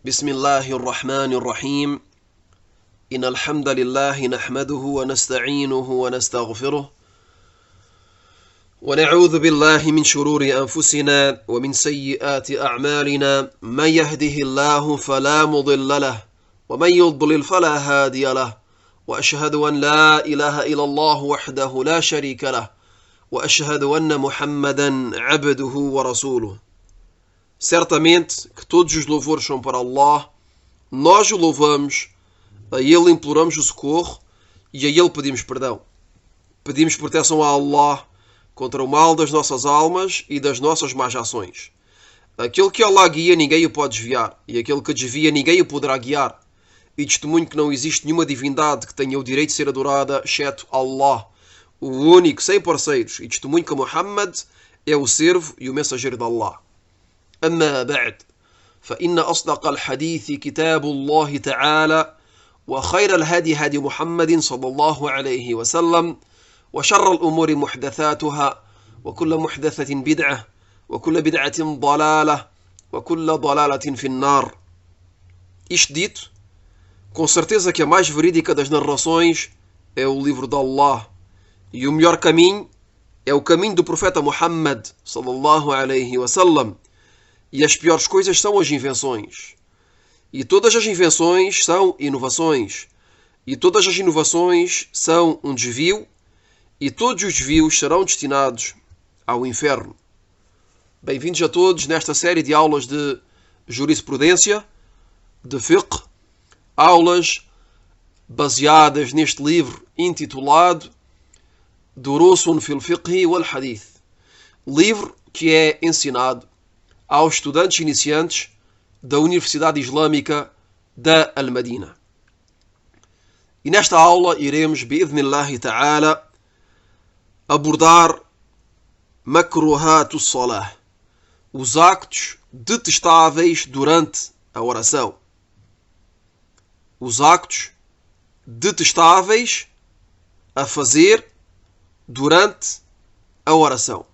بسم الله الرحمن الرحيم إن الحمد لله نحمده ونستعينه ونستغفره ونعوذ بالله من شرور أنفسنا ومن سيئات أعمالنا من يهده الله فلا مضل له ومن يضلل فلا هادي له وأشهد أن لا إله إلا الله وحده لا شريك له وأشهد أن محمدا عبده ورسوله. Certamente que todos os louvores são para Allah, nós o louvamos, a Ele imploramos o socorro e a Ele pedimos perdão. Pedimos proteção a Allah contra o mal das nossas almas e das nossas más ações. Aquele que Allah guia, ninguém o pode desviar, e aquele que desvia, ninguém o poderá guiar. E testemunho que não existe nenhuma divindade que tenha o direito de ser adorada, exceto Allah, o único, sem parceiros, e testemunho que Muhammad é o servo e o mensageiro de Allah. أما بعد فإن أصدق الحديث كتاب الله تعالى وخير الهدي هدي محمد صلى الله عليه وسلم وشر الأمور محدثاتها وكل محدثة بدعة وكل بدعة ضلالة وكل ضلالة في النار. Isto dito, com certeza que a mais verídica das narrações é o livro de Allah e o melhor caminho é o caminho do profeta Muhammad sallallahu alaihi wasallam. E as piores coisas são as invenções. E todas as invenções são inovações. E todas as inovações são um desvio. E todos os desvios serão destinados ao inferno. Bem-vindos a todos nesta série de aulas de jurisprudência, de fiqh. Aulas baseadas neste livro intitulado Durusun fil Fiqhi wal Hadith. Livro que é ensinado aos estudantes iniciantes da Universidade Islâmica da Al-Madina. E nesta aula iremos, bi'idhnillahi ta'ala, abordar makruhatus salah, os actos detestáveis durante a oração. Os actos detestáveis a fazer durante a oração.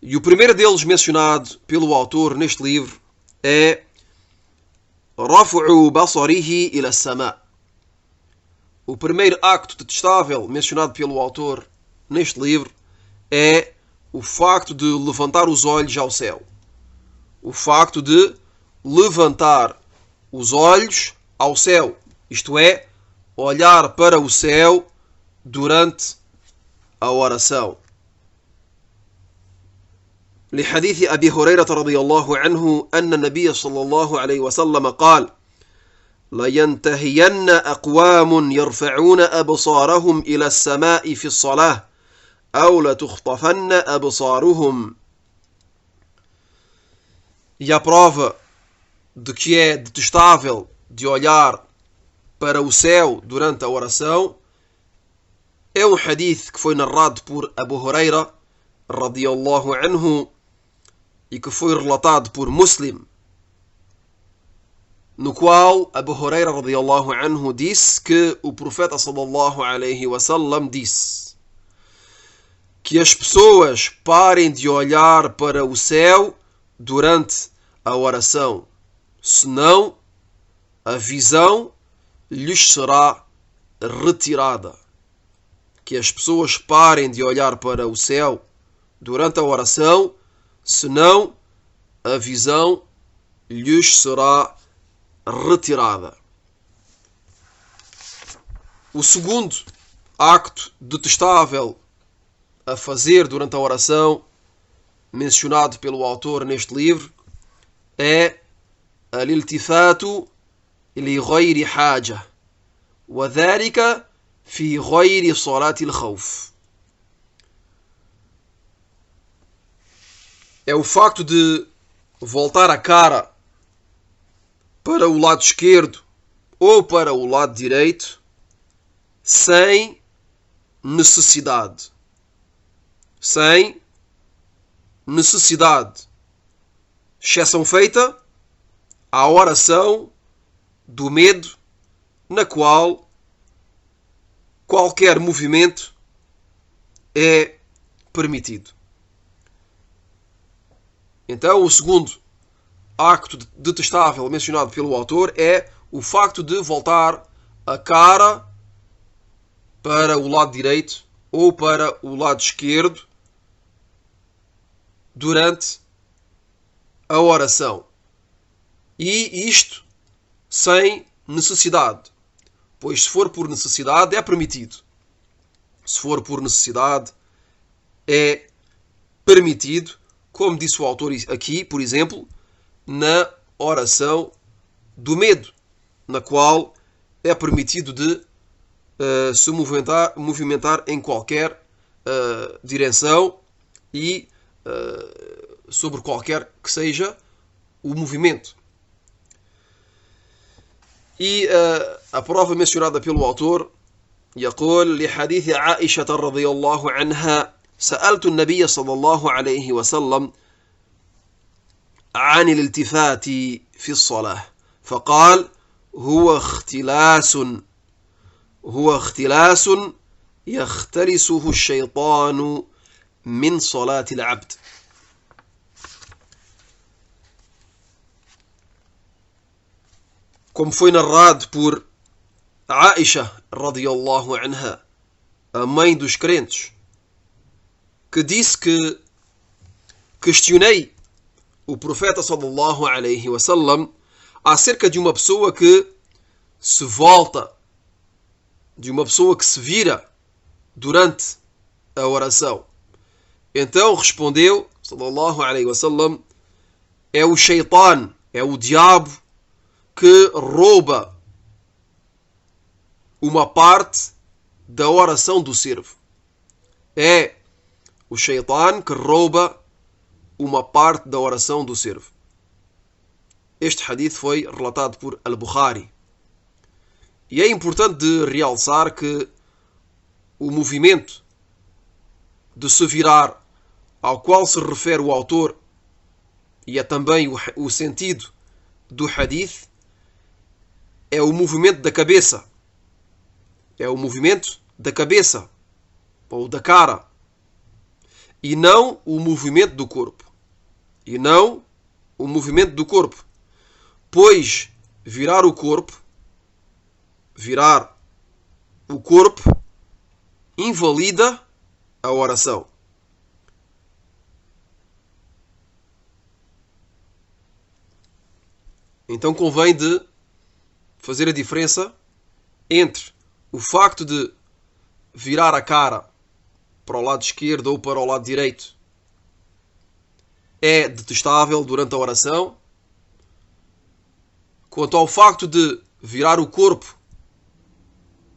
E o primeiro deles mencionado pelo autor neste livro é Rafu'u basarihi ila sama. O primeiro acto detestável mencionado pelo autor neste livro é o facto de levantar os olhos ao céu. O facto de levantar os olhos ao céu. Isto é, olhar para o céu durante a oração. لحديث أبي هريرة رضي الله عنه أن النبي صلى الله عليه وسلم قال: لينتهين أقوام يرفعون أبصارهم إلى السماء في الصلاة أو لتخطفن أبصارهم. E a prova de que é detestável de olhar para o céu durante a oração é um hadith que foi narrado por Abu Huraira radiyallahu anhu e que foi relatado por Muslim, no qual Abu Huraira radiyallahu anhu disse que o profeta sallallahu alaihi wasallam disse que as pessoas parem de olhar para o céu durante a oração, senão a visão lhes será retirada. Que as pessoas parem de olhar para o céu durante a oração, senão a visão lhes será retirada. O segundo acto detestável a fazer durante a oração, mencionado pelo autor neste livro, é al-iltifatu li ghayri haja, wa dhalika fi ghayri salati al-khawf. É o facto de voltar a cara para o lado esquerdo ou para o lado direito sem necessidade. Sem necessidade. Exceção feita à oração do medo, na qual qualquer movimento é permitido. Então, o segundo acto detestável mencionado pelo autor é o facto de voltar a cara para o lado direito ou para o lado esquerdo durante a oração. E isto sem necessidade, pois se for por necessidade é permitido. Se for por necessidade é permitido, como disse o autor aqui, por exemplo, na oração do medo, na qual é permitido de se movimentar em qualquer direção e sobre qualquer que seja o movimento. E a prova mencionada pelo autor يقول لحديث عائشة رضي الله عنها سألت النبي صلى الله عليه وسلم عن الالتفات في الصلاة فقال هو اختلاس يختلسه الشيطان من صلاة العبد. Como foi narrado por Aisha radiyallahu anha, a mãe dos crentes, que disse que questionei o profeta sallallahu alaihi wasallam acerca de uma pessoa que se volta, de uma pessoa que se vira durante a oração. Então respondeu sallallahu alaihi wasallam: é o shaitan, é o diabo que rouba uma parte da oração do servo. É o shaitan que rouba uma parte da oração do servo. Este hadith foi relatado por Al-Bukhari. E é importante de realçar que o movimento de se virar ao qual se refere o autor e é também o sentido do hadith é o movimento da cabeça. É o movimento da cabeça ou da cara e não o movimento do corpo. E não o movimento do corpo. Pois virar o corpo invalida a oração. Então convém de fazer a diferença entre o facto de virar a cara para o lado esquerdo ou para o lado direito é detestável durante a oração, quanto ao facto de virar o corpo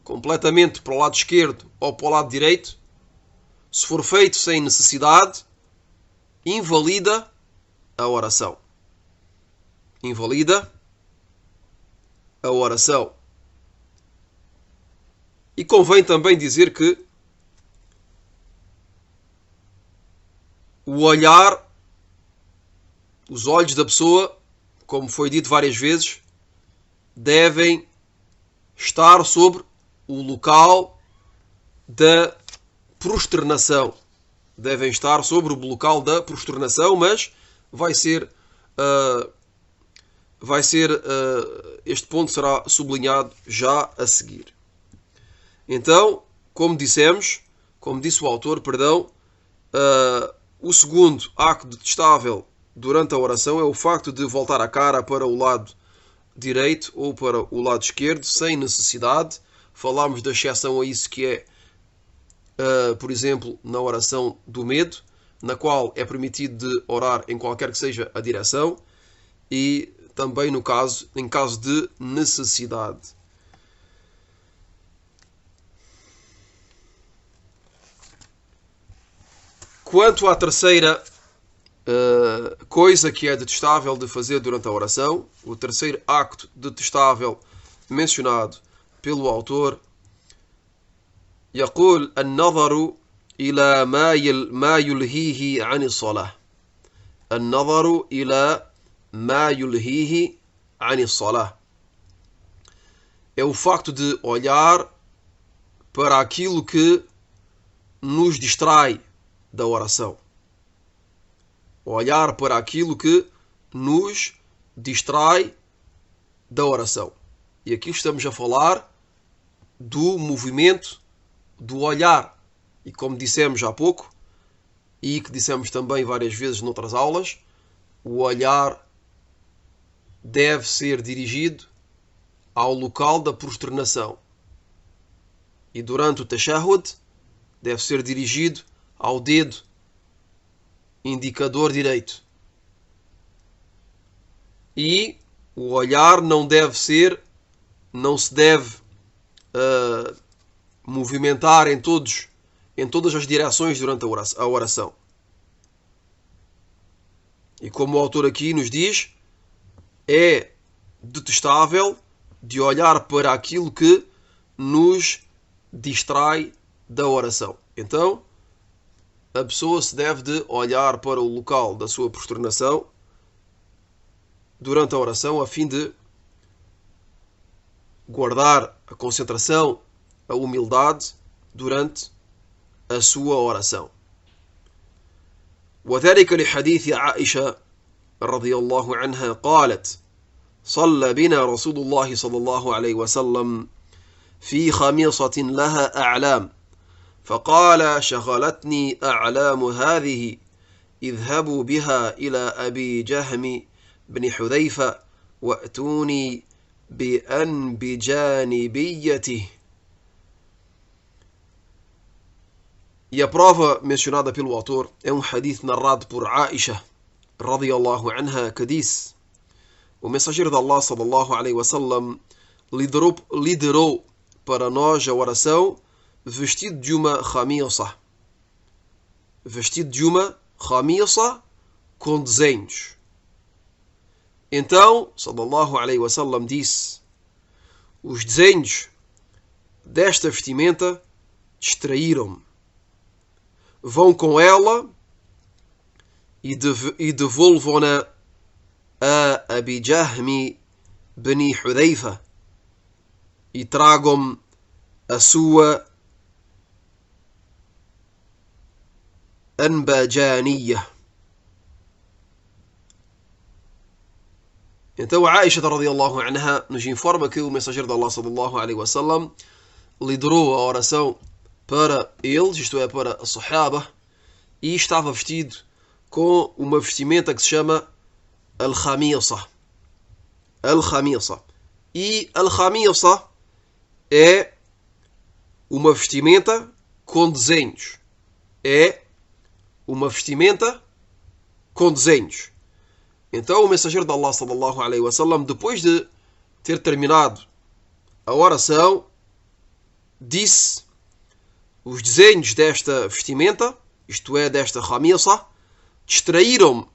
completamente para o lado esquerdo ou para o lado direito, se for feito sem necessidade, invalida a oração. Invalida a oração. E convém também dizer que o olhar, os olhos da pessoa, como foi dito várias vezes, devem estar sobre o local da prosternação. Devem estar sobre o local da prosternação, mas vai ser este ponto será sublinhado já a seguir. Então, como disse o autor, o segundo acto detestável durante a oração é o facto de voltar a cara para o lado direito ou para o lado esquerdo, sem necessidade. Falámos da exceção a isso que é, por exemplo, na oração do medo, na qual é permitido de orar em qualquer que seja a direção, e também em caso de necessidade. Quanto à terceira coisa que é detestável de fazer durante a oração, o terceiro acto detestável mencionado pelo autor, يقول النظر إلى ما يلهيه عن الصلاة. النظر إلى ما يلهيه عن الصلاة. É o facto de olhar para aquilo que nos distrai da oração. Olhar para aquilo que nos distrai da oração. E aqui estamos a falar do movimento do olhar. E como dissemos há pouco, e que dissemos também várias vezes noutras aulas, o olhar deve ser dirigido ao local da prosternação. E durante o tashahhud deve ser dirigido ao dedo indicador direito. E o olhar não se deve movimentar em todas as direções durante a oração. E como o autor aqui nos diz, é detestável de olhar para aquilo que nos distrai da oração. Então, a pessoa se deve de olhar para o local da sua prosternação durante a oração, a fim de guardar a concentração, a humildade durante a sua oração. وذلك لحديث عائشة رضي الله عنها قالت: صلى بنا رسول الله صلى الله عليه وسلم في خميصة لها أعلام، فقال: شغلتني أعلام هذه، اذهبوا بها إلى أبي جهم بن حذيفة وأتوني بأنبجانبيته. E a prova mencionada pelo autor é um hadith narrado por Aisha radiyallahu anha, que disse: o mensageiro de Allah sallallahu alaihi wasallam liderou para nós a oração vestido de uma khamisa, com desenhos. Então, sallallahu alaihi wasallam disse: os desenhos desta vestimenta distraíram-me. Vão com ela e devolvam-na a Abi Jahm bin Hudhaifa e tragam-me a sua anbajaniya. Então a Aisha radiyallahu anha nos informa que o mensageiro de Allah sallallahu alaihi wasallam liderou a oração para eles, isto é, para a Sahaba, e estava vestido com uma vestimenta que se chama al-khamisa. E al-khamisa é uma vestimenta com desenhos. Então o mensageiro de Allah sallallahu alaihi wasallam, depois de ter terminado a oração, disse: os desenhos desta vestimenta, isto é, desta khamisa, distraíram-me.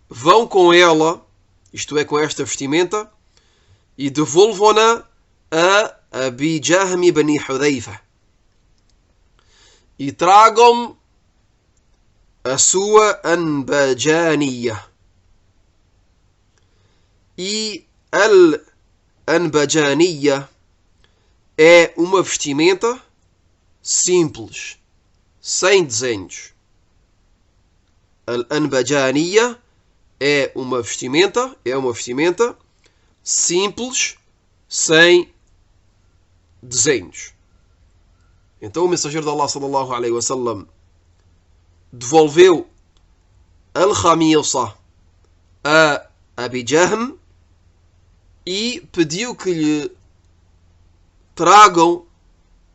Vão com ela, isto é, com esta vestimenta, e devolvam-na a Abi Jahm bin Hudhaifa e tragam a sua anbajaniya. E al-anbajaniya é uma vestimenta simples, sem desenhos. Al-anbajaniya é uma vestimenta simples, sem desenhos. Então o mensageiro de Allah sallallahu alaihi wasallam devolveu al-khamisa a Abi Jahm e pediu que lhe tragam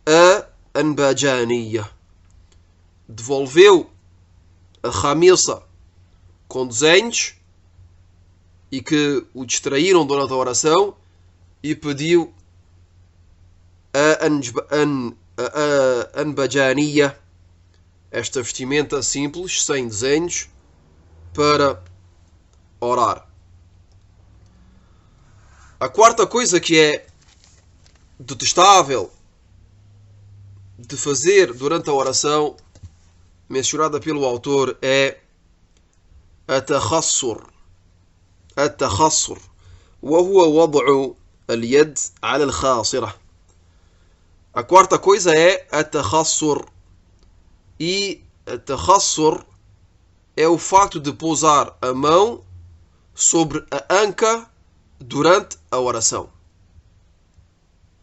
a anbajaniya. Devolveu a khamisa com desenhos e que o distraíram durante a oração e pediu a anbajaniya, esta vestimenta simples, sem desenhos, para orar. A quarta coisa que é detestável de fazer durante a oração, mencionada pelo autor, é التخصر وهو وضع اليد على الخاصرة. A quarta coisa é التخصر, e Takhassur é o facto de pousar a mão sobre a anca durante a oração.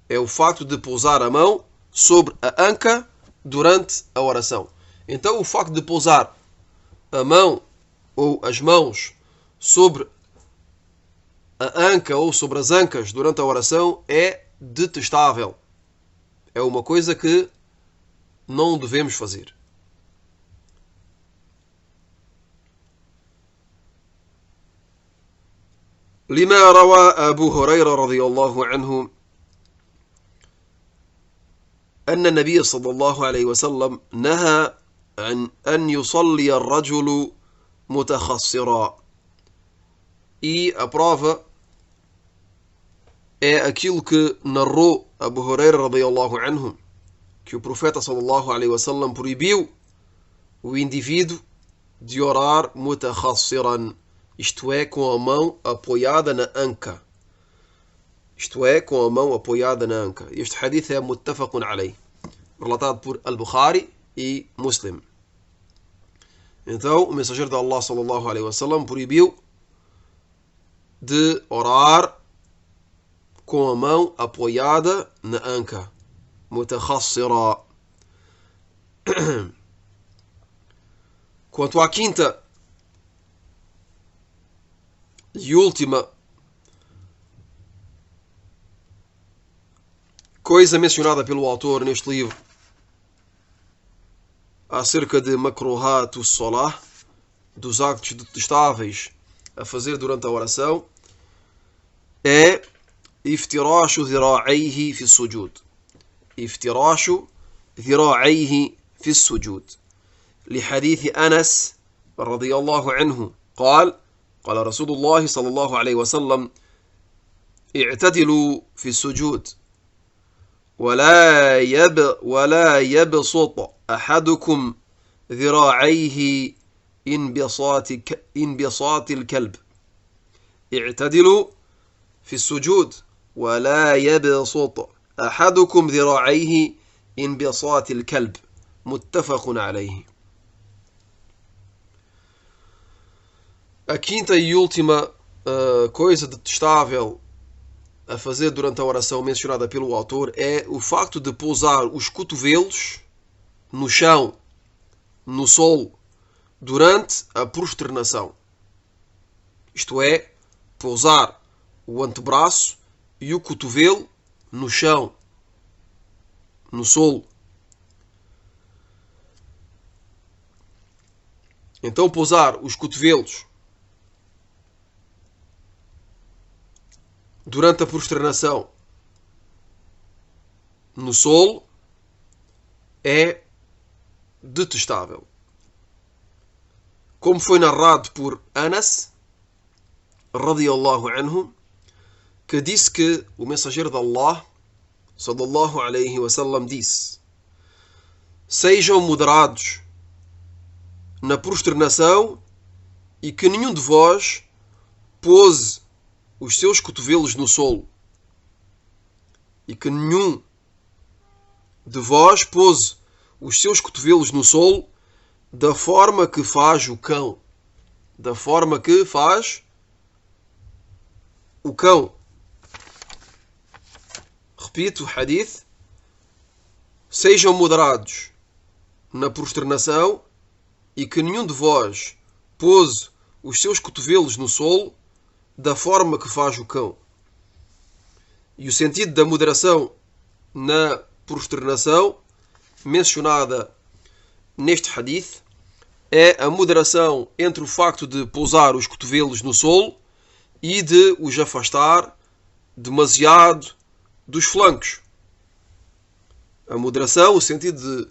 É o facto de pousar a mão sobre a anca durante a oração. Então, o facto de pousar a mão ou as mãos sobre a anca ou sobre as ancas durante a oração é detestável. É uma coisa que não devemos fazer. لما روى أبو هريرة رضي الله عنه أن النبي صلى الله عليه وسلم نهى عن أن يصلي الرجل متخصرا. E a prova é aquilo que narrou Abu Huraira radiyallahu anhu, que o profeta sallallahu alaihi wasallam proibiu o indivíduo de orar mutakhassiran, isto é, com a mão apoiada na anca. Isto é, com a mão apoiada na anca. Este hadith é muttafaqun alayh, relatado por Al-Bukhari e Muslim. Então, o mensageiro de Allah sallallahu alaihi wasallam proibiu de orar com a mão apoiada na anca. Mutakhassira. Quanto à quinta e última coisa mencionada pelo autor neste livro acerca de makruhat as-salah, dos actos detestáveis a fazer durante a oração, é iftirashu dhira'ayhi fi as-sujud. Iftirashu dhira'ayhi fi as-sujud. لحديث أنس رضي الله عنه قال رسول الله صلى الله عليه وسلم اعتدلوا في السجود ولا يبسط أحدكم ذراعيه انبساط الكلب. اعتدلوا في السجود ولا يبسط أحدكم ذراعيه انبساط الكلب. متفق عليه. A quinta e última coisa detestável a fazer durante a oração mencionada pelo autor é o facto de pousar os cotovelos no chão, no solo, durante a prosternação. Isto é, pousar o antebraço e o cotovelo no chão, no solo. Então, pousar os cotovelos durante a prosternação no solo é detestável. Como foi narrado por Anas radiyallahu anhu, que disse que o mensageiro de Allah sallallahu alaihi wasallam disse: sejam moderados na prosternação e que nenhum de vós pose os seus cotovelos no solo. E que nenhum de vós pose os seus cotovelos no solo da forma que faz o cão. Da forma que faz o cão. Repito o hadith. Sejam moderados na prosternação e que nenhum de vós pose os seus cotovelos no solo da forma que faz o cão. E o sentido da moderação na prosternação mencionada neste hadith é a moderação entre o facto de pousar os cotovelos no solo e de os afastar demasiado dos flancos. A moderação, o sentido de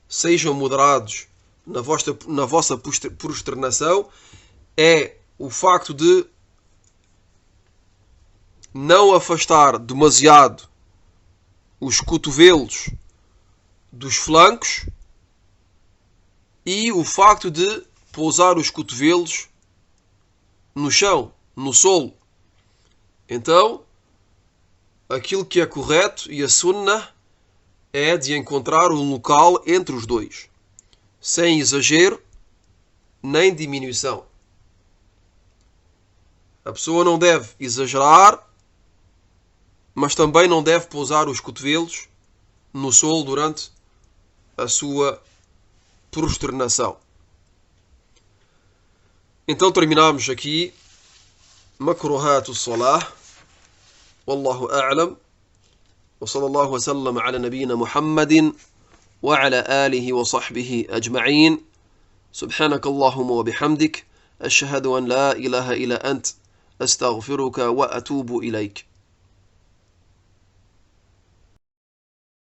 sejam moderados na vossa prosternação, é o facto de não afastar demasiado os cotovelos dos flancos e o facto de pousar os cotovelos no chão, no solo. Então, aquilo que é correto e a sunnah é de encontrar um local entre os dois. sem exagero nem diminuição. A pessoa não deve exagerar, mas também não deve pousar os cotovelos no solo durante a sua prosternação. Então terminamos aqui مكروهات الصلاة. والله أعلم، وصلى الله وسلم على نبينا محمد وعلى آله وصحبه أجمعين. سبحانك اللهم وبحمدك، أشهد أن لا إله إلا أنت، أستغفرك وأتوب إليك.